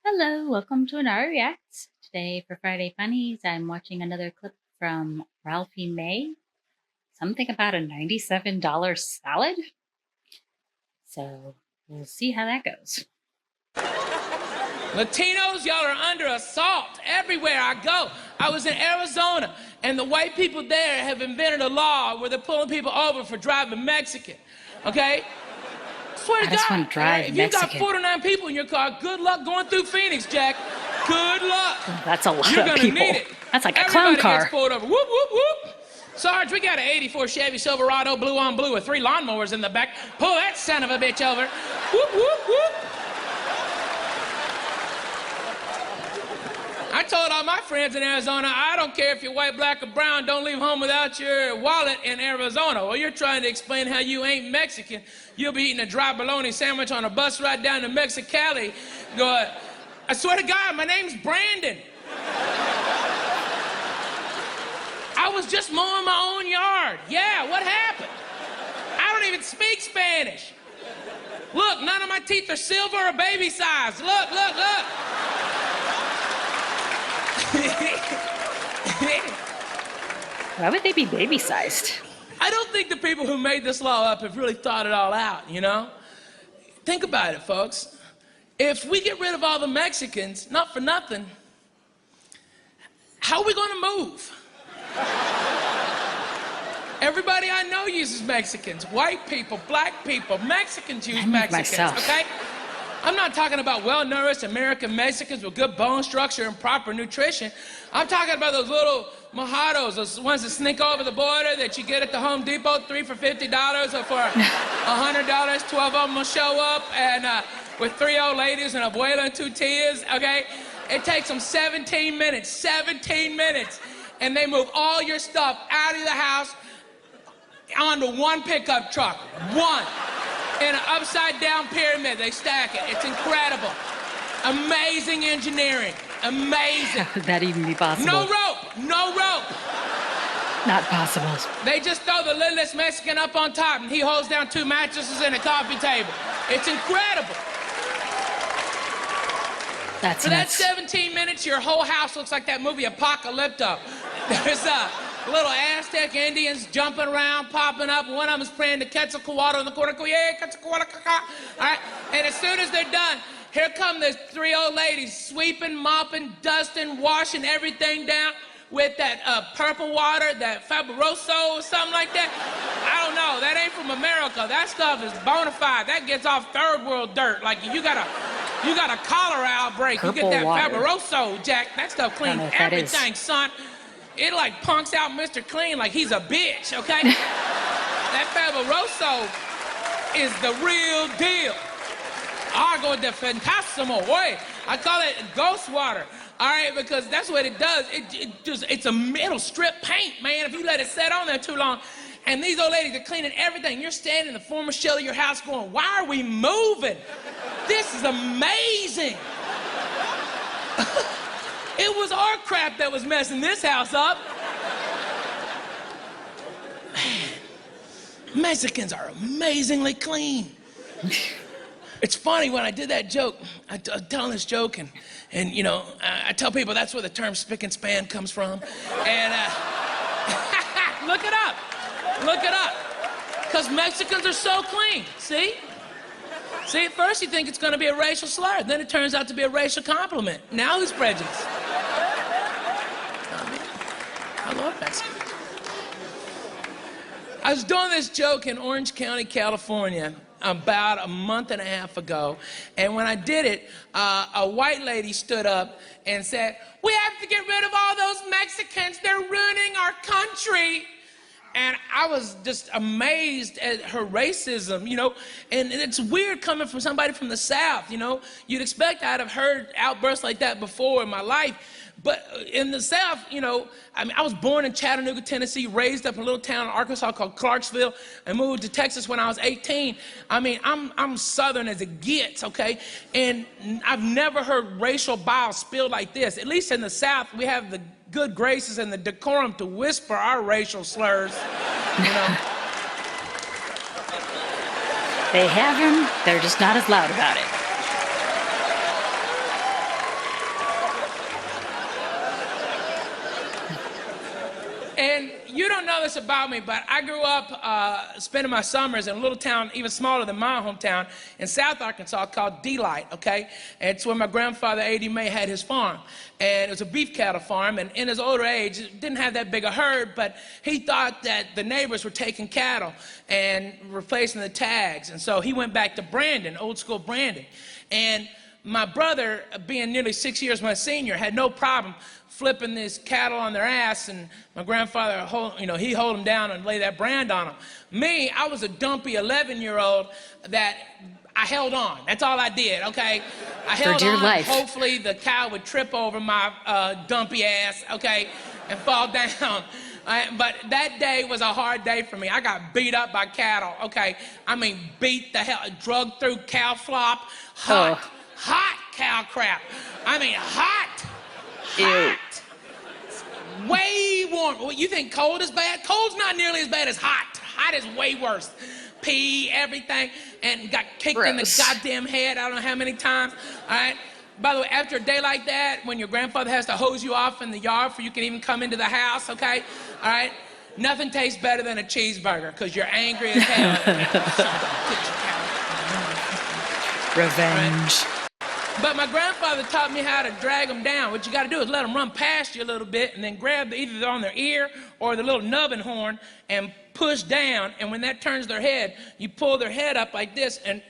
Hello, welcome to another React. Today for Friday Funnies, I'm watching another clip from Ralphie May. Something about a $97 salad. So we'll see how that goes. Latinos, y'all are under assault everywhere I go. I was in Arizona, and the white people there have invented a law where they're pulling people over for driving Mexican. Okay? Swear to I just God. want to drive If Mexican. you got 49 people in your car, good luck going through Phoenix, Jack. Good luck. That's a lot You're of gonna people. need it. That's like a clown Everybody car. gets pulled over. Whoop, whoop, whoop. Sarge, we got an 84 Chevy Silverado, blue on blue, with 3 lawnmowers in the back. Pull that son of a bitch over. Whoop, whoop, whoop. I told all my friends in Arizona, I don't care if you're white, black, or brown, don't leave home without your wallet in Arizona. Well, you're trying to explain how you ain't Mexican. You'll be eating a dry bologna sandwich on a bus ride down to Mexicali going, I swear to God, my name's Brandon. I was just mowing my own yard. Yeah, what happened? I don't even speak Spanish. Look, none of my teeth are silver or baby size. Look, look, look. Why would they be baby-sized? I don't think the people who made this law up have really thought it all out, you know? Think about it, folks. If we get rid of all the Mexicans, not for nothing, how are we gonna move? Everybody I know uses Mexicans. White people, black people, Mexicans use Mexicans, myself. okay? I'm not talking about well-nourished American Mexicans with good bone structure and proper nutrition. I'm talking about those little mojados, those ones that sneak over the border that you get at the Home Depot, 3 for $50 or for $100. 12 of them will show up, and with 3 old ladies and abuela and 2 tias, okay? It takes them 17 minutes, and they move all your stuff out of the house onto one pickup truck, one. In an upside-down pyramid, they stack it. It's incredible. Amazing engineering. Amazing. How could that even be possible? No rope. No rope. Not possible. They just throw the littlest Mexican up on top, and he holds down 2 mattresses and a coffee table. It's incredible. That's For that nuts. 17 minutes, your whole house looks like that movie Apocalypto. There's little Aztec Indians jumping around, popping up. One of them is praying to Quetzalcoatl in the corner. Yeah, Quetzalcoatl. All right, and as soon as they're done, here come the 3 old ladies sweeping, mopping, dusting, washing everything down with that purple water, that Fabuloso or something like that. I don't know. That ain't from America. That stuff is bona fide. That gets off third world dirt. Like you got a cholera outbreak. Purple you get that water. Fabuloso, Jack. That stuff cleans everything, son. It like punks out Mr. Clean like he's a bitch, okay? That Fabuloso is the real deal. Argo de Fantasimo, boy. I call it ghost water, all right? Because that's what it does. It'll strip paint, man, if you let it set on there too long. And these old ladies are cleaning everything. You're standing in the former shell of your house going, why are we moving? This is amazing. It was our crap that was messing this house up. Man, Mexicans are amazingly clean. It's funny, when I did that joke, I was telling this joke, and you know, I tell people that's where the term spick and span comes from. And look it up. Look it up. Because Mexicans are so clean, see? See, at first you think it's going to be a racial slur, then it turns out to be a racial compliment. Now who's prejudiced? I love Mexicans. I was doing this joke in Orange County, California, about a month and a half ago, and when I did it, a white lady stood up and said, "We have to get rid of all those Mexicans. They're ruining our country." And I was just amazed at her racism, you know, and it's weird coming from somebody from the South, you know. You'd expect I'd have heard outbursts like that before in my life, but in the South, you know, I mean, I was born in Chattanooga, Tennessee, raised up in a little town in Arkansas called Clarksville, and moved to Texas when I was 18. I mean, I'm Southern as it gets, okay? And I've never heard racial bile spilled like this. At least in the South, we have the good graces and the decorum to whisper our racial slurs, you know. They have them, they're just not as loud about it. this about me, but I grew up spending my summers in a little town even smaller than my hometown in South Arkansas called Delight, okay? And it's where my grandfather, A.D. May, had his farm. And it was a beef cattle farm, and in his older age, didn't have that big a herd, but he thought that the neighbors were taking cattle and replacing the tags. And so he went back to branding, old school branding. And my brother, being nearly 6 years my senior, had no problem flipping these cattle on their ass, and my grandfather, he'd hold them down and lay that brand on them. Me, I was a dumpy 11-year-old that I held on. That's all I did, okay? I held on. Life. Hopefully the cow would trip over my dumpy ass, okay, and fall down. But that day was a hard day for me. I got beat up by cattle, okay? I mean, beat the hell, drugged through cow flop, hot cow crap. I mean, hot. Hot. Way warm. Well, you think cold is bad? Cold's not nearly as bad as hot. Hot is way worse. Pee, everything, and got kicked in the goddamn head I don't know how many times, all right? By the way, after a day like that, when your grandfather has to hose you off in the yard before you can even come into the house, okay, all right? Nothing tastes better than a cheeseburger because you're angry as hell. Revenge. Right? But my grandfather taught me how to drag them down. What you got to do is let them run past you a little bit and then grab either on their ear or the little nubbin horn and push down. And when that turns their head, you pull their head up like this, and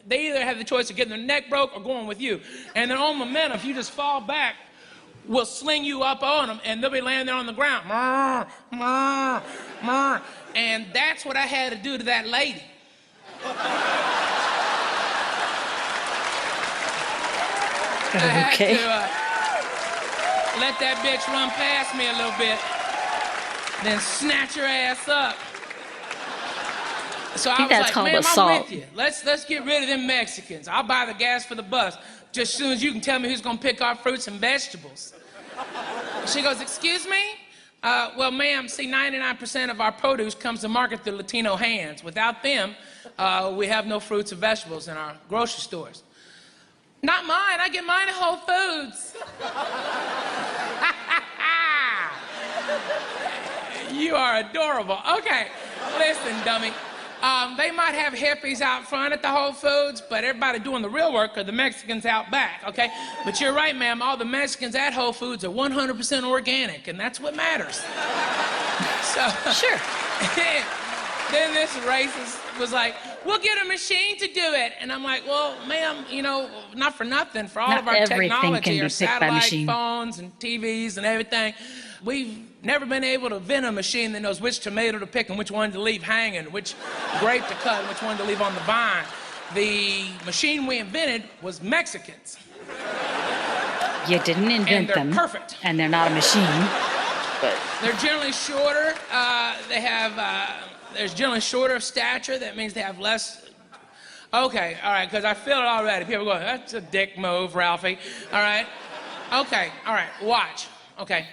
they either have the choice of getting their neck broke or going with you. And then on momentum, if you just fall back, we'll sling you up on them, and they'll be laying there on the ground. And that's what I had to do to that lady. I had to let that bitch run past me a little bit, then snatch her ass up. So I was like, man, I'm with you. Let's get rid of them Mexicans. I'll buy the gas for the bus just as soon as you can tell me who's gonna pick our fruits and vegetables. She goes, excuse me? Well, ma'am, see, 99% of our produce comes to market through Latino hands. Without them, we have no fruits and vegetables in our grocery stores. Not mine, I get mine at Whole Foods. You are adorable. Okay, listen, dummy. They might have hippies out front at the Whole Foods, but everybody doing the real work are the Mexicans out back, okay? But you're right, ma'am, all the Mexicans at Whole Foods are 100% organic, and that's what matters. So, sure. Then this racist was like, we'll get a machine to do it. And I'm like, well, ma'am, not for nothing, for all of our technology, our satellite phones and TVs and everything, we've never been able to invent a machine that knows which tomato to pick and which one to leave hanging, which grape to cut and which one to leave on the vine. The machine we invented was Mexicans. You didn't invent them. And they're perfect. And they're not a machine. But they're generally shorter. There's generally shorter of stature. That means they have less. Okay, all right, because I feel it already. People go, that's a dick move, Ralphie. All right. Okay, all right, watch. Okay.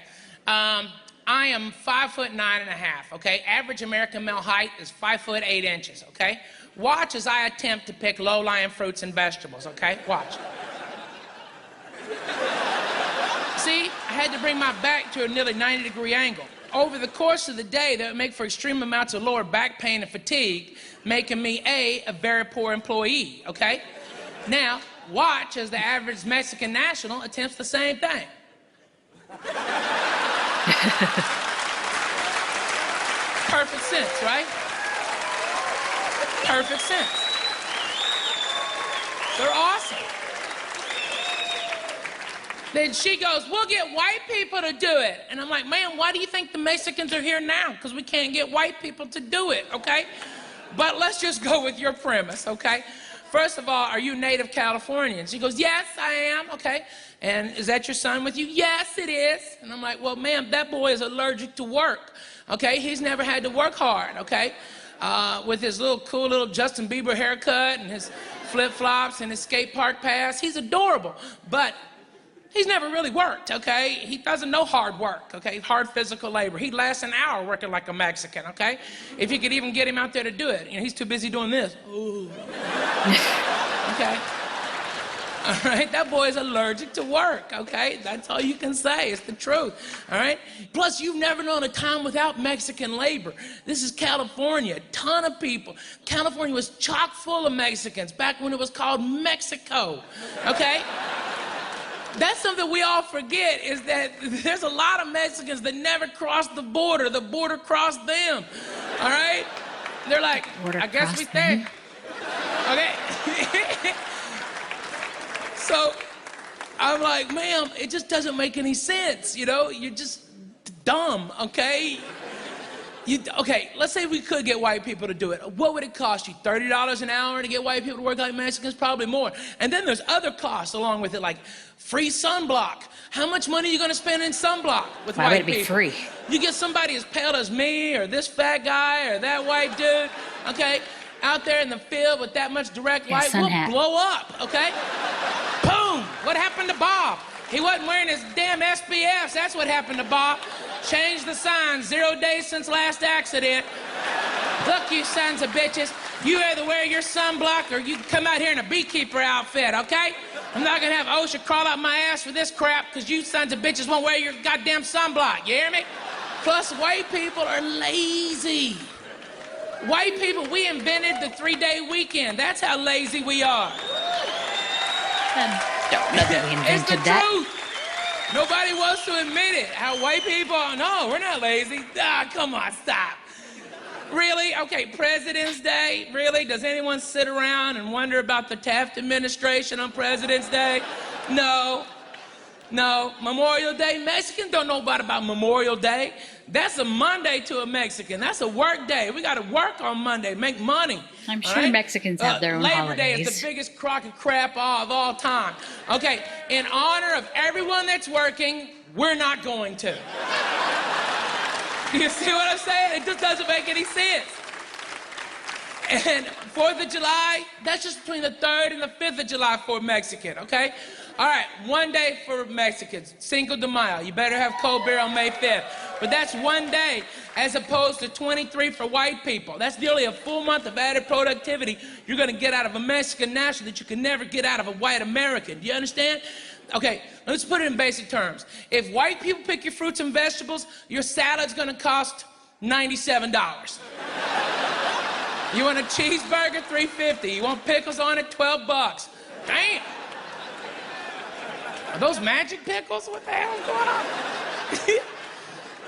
I am 5'9.5", okay? Average American male height is 5'8", okay? Watch as I attempt to pick low-lying fruits and vegetables, okay? Watch. See, I had to bring my back to a nearly 90-degree angle. Over the course of the day, that would make for extreme amounts of lower back pain and fatigue, making me a very poor employee, okay? Now, watch as the average Mexican national attempts the same thing. Perfect sense, right? Perfect sense. They're awesome. Then she goes, we'll get white people to do it. And I'm like, man, why do you think the Mexicans are here now? Because we can't get white people to do it, okay? But let's just go with your premise, okay? First of all, are you native Californian? She goes, yes, I am, okay. And is that your son with you? Yes, it is. And I'm like, well, ma'am, that boy is allergic to work, okay? He's never had to work hard, okay? With his cool little Justin Bieber haircut and his flip-flops and his skate park pass, he's adorable. But he's never really worked, okay? He doesn't know hard work, okay? Hard physical labor. He'd last an hour working like a Mexican, okay? If you could even get him out there to do it. He's too busy doing this. Ooh. Okay? All right, that boy is allergic to work, okay? That's all you can say. It's the truth, all right? Plus, you've never known a time without Mexican labor. This is California, a ton of people. California was chock full of Mexicans back when it was called Mexico, okay? That's something we all forget, is that there's a lot of Mexicans that never crossed the border crossed them, all right? They're like, Border I guess we crossed stay. them? Okay. So I'm like, ma'am, it just doesn't make any sense, you know? You're just dumb, okay? Okay, let's say we could get white people to do it. What would it cost you? $30 an hour to get white people to work like Mexicans? Probably more. And then there's other costs along with it, like free sunblock. How much money are you gonna spend in sunblock with Why white would it be people? free? You get somebody as pale as me, or this fat guy, or that white dude, okay, out there in the field with that much direct light, sun we'll hat. blow up, okay? Boom! What happened to Bob? He wasn't wearing his damn SPFs. That's what happened to Bob. Changed the sign. 0 days since last accident. Look, you sons of bitches. You either wear your sunblock or you come out here in a beekeeper outfit, okay? I'm not gonna have OSHA crawl out my ass for this crap because you sons of bitches won't wear your goddamn sunblock. You hear me? Plus, white people are lazy. White people, we invented the 3-day weekend. That's how lazy we are. Don't know that we It's the invented that. truth. Nobody wants to admit it. How white people are, no, we're not lazy. Ah, come on, stop. Really? Okay, President's Day? Really? Does anyone sit around and wonder about the Taft administration on President's Day? No. No. Memorial Day? Mexicans don't know about Memorial Day. That's a Monday to a Mexican. That's a work day. We got to work on Monday, make money. I'm all sure right? Mexicans have their own Labor Day is holidays. the biggest crock of crap of all time. Okay, in honor of everyone that's working, we're not going to. You see what I'm saying? It just doesn't make any sense. And 4th of July, that's just between the 3rd and the 5th of July for a Mexican, okay? All right, one day for Mexicans, Cinco de Mayo. You better have cold beer on May 5th. But that's one day as opposed to 23 for white people. That's nearly a full month of added productivity you're gonna get out of a Mexican national that you can never get out of a white American. Do you understand? Okay, let's put it in basic terms. If white people pick your fruits and vegetables, your salad's gonna cost $97. You want a cheeseburger, $3.50. You want pickles on it, $12. Damn. Are those magic pickles? What the hell's going on?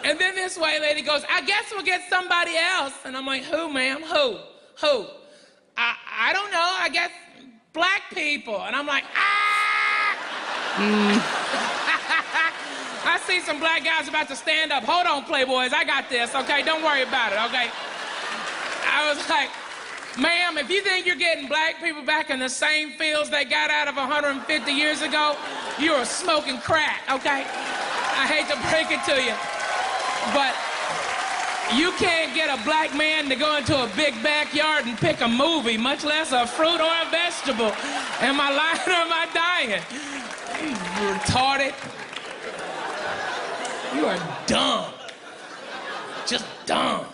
And then this white lady goes, I guess we'll get somebody else. And I'm like, who, ma'am? Who? Who? I don't know. I guess black people. And I'm like, ah! I see some black guys about to stand up. Hold on, Playboys. I got this, okay? Don't worry about it, okay? I was like, ma'am, if you think you're getting black people back in the same fields they got out of 150 years ago, you're smoking crack, okay? I hate to break it to you, but you can't get a black man to go into a big backyard and pick a movie, much less a fruit or a vegetable. Am I lying or am I dying? You retarded. You are dumb. Just dumb.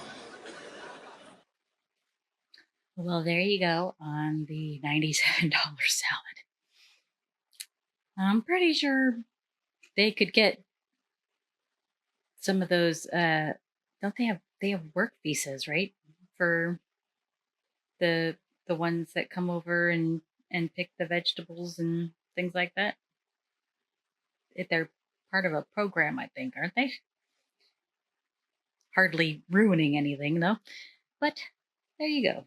Well, there you go on the $97 salad. I'm pretty sure they could get some of those. Don't they have work visas, right? For the ones that come over and pick the vegetables and things like that. If they're part of a program, I think, aren't they? Hardly ruining anything though. But there you go.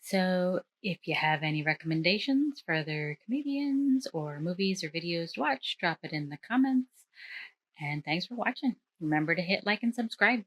So if you have any recommendations for other comedians or movies or videos to watch, drop it in the comments. And thanks for watching. Remember to hit like and subscribe.